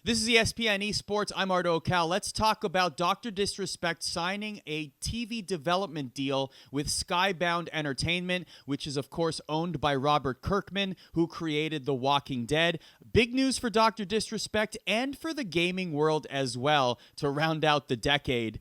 This is ESPN Esports. I'm Arda Ocal. Let's talk about Dr. Disrespect signing a TV development deal with Skybound Entertainment, which is, of course, owned by Robert Kirkman, who created The Walking Dead. Big news for Dr. Disrespect and for the gaming world as well to round out the decade.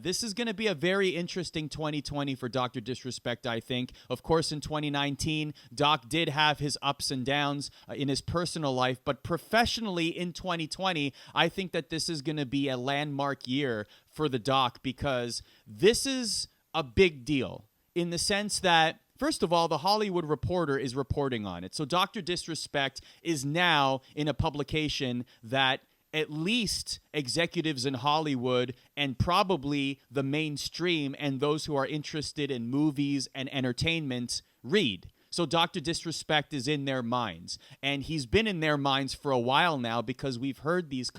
This is going to be a very interesting 2020 for Dr. Disrespect, I think. Of course, in 2019, Doc did have his ups and downs in his personal life, but professionally in 2020, I think that this is going to be a landmark year for the Doc because this is a big deal in the sense that, first of all, The Hollywood Reporter is reporting on it. So Dr. Disrespect is now in a publication that at least executives in Hollywood and probably the mainstream and those who are interested in movies and entertainment read. So Dr. Disrespect is in their minds, and he's been in their minds for a while now because we've heard these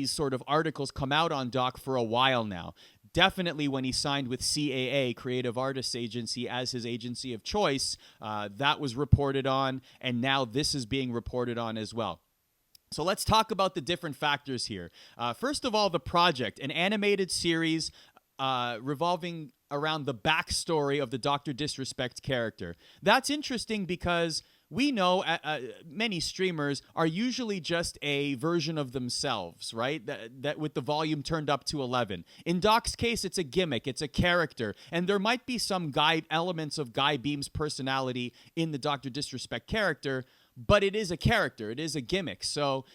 sort of articles come out on Doc for a while now. Definitely when he signed with CAA, Creative Artists Agency, as his agency of choice, that was reported on, and now this is being reported on as well. So let's talk about the different factors here. First of all, the project, an animated series revolving around the backstory of the Dr. Disrespect character. That's interesting because we know many streamers are usually just a version of themselves, right? That with the volume turned up to 11. In Doc's case, it's a gimmick, it's a character, and there might be some elements of Guy Beam's personality in the Dr. Disrespect character, but it is a character, it is a gimmick. So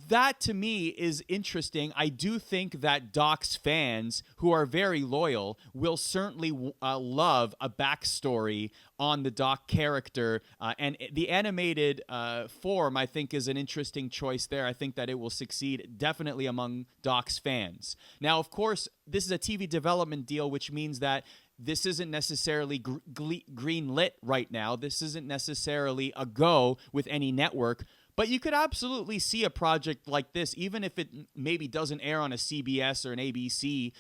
that, to me, is interesting. I do think that Doc's fans, who are very loyal, will certainly love a backstory on the Doc character. And the animated form, I think, is an interesting choice there. I think that it will succeed definitely among Doc's fans. Now, of course, this is a TV development deal, which means that this isn't necessarily green lit right now. This isn't necessarily a go with any network. But you could absolutely see a project like this, even if it maybe doesn't air on a CBS or an ABC.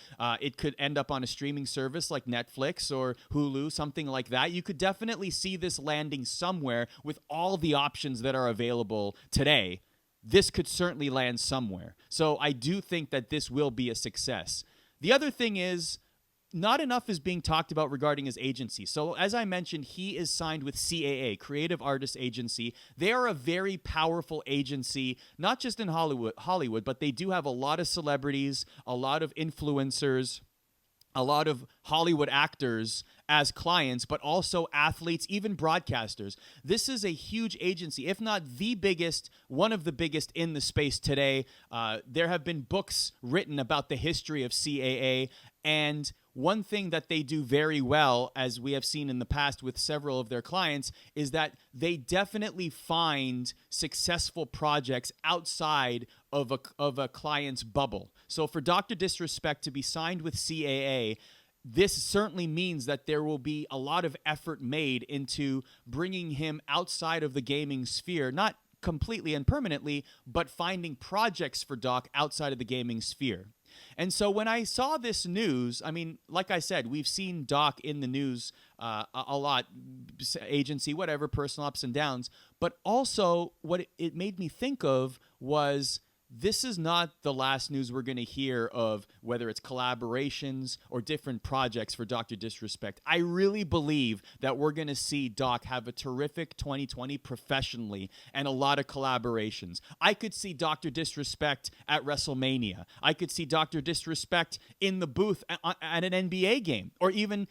It could end up on a streaming service like Netflix or Hulu, something like that. You could definitely see this landing somewhere with all the options that are available today. This could certainly land somewhere. So I do think that this will be a success. The other thing is, not enough is being talked about regarding his agency. So as I mentioned, he is signed with CAA, Creative Artists Agency. They are a very powerful agency, not just in Hollywood, but they do have a lot of celebrities, a lot of influencers, a lot of Hollywood actors as clients, but also athletes, even broadcasters. This is a huge agency, if not the biggest, one of the biggest in the space today. There have been books written about the history of CAA, and one thing that they do very well, as we have seen in the past with several of their clients, is that they definitely find successful projects outside of a client's bubble. So for Dr. Disrespect to be signed with CAA, this certainly means that there will be a lot of effort made into bringing him outside of the gaming sphere, not completely and permanently, but finding projects for Doc outside of the gaming sphere. And so when I saw this news, I mean, like I said, we've seen Doc in the news a lot, agency, whatever, personal ups and downs. But also what it made me think of was this is not the last news we're going to hear of, whether it's collaborations or different projects for Dr. Disrespect. I really believe that we're going to see Doc have a terrific 2020 professionally and a lot of collaborations. I could see Dr. Disrespect at WrestleMania. I could see Dr. Disrespect in the booth at an NBA game, or even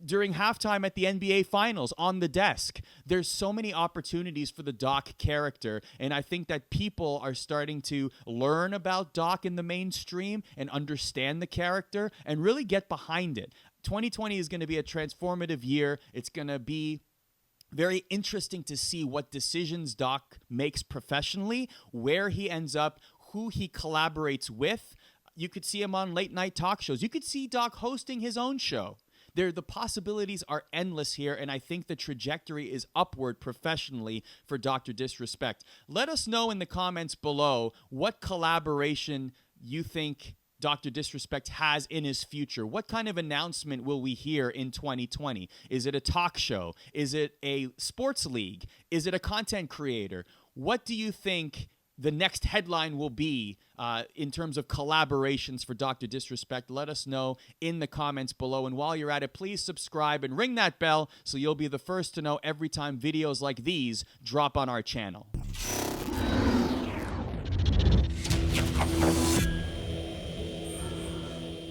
during halftime at the NBA Finals on the desk. There's so many opportunities for the Doc character, and I think that people are starting to learn about Doc in the mainstream and understand the character and really get behind it. 2020 is going to be a transformative year. It's going to be very interesting to see what decisions Doc makes professionally, where he ends up, who he collaborates with. You could see him on late night talk shows. You could see Doc hosting his own show. The possibilities are endless here, and I think the trajectory is upward professionally for Dr. Disrespect. Let us know in the comments below what collaboration you think Dr. Disrespect has in his future. What kind of announcement will we hear in 2020? Is it a talk show? Is it a sports league? Is it a content creator? What do you think the next headline will be in terms of collaborations for Dr. Disrespect. Let us know in the comments below. And while you're at it, please subscribe and ring that bell so you'll be the first to know every time videos like these drop on our channel.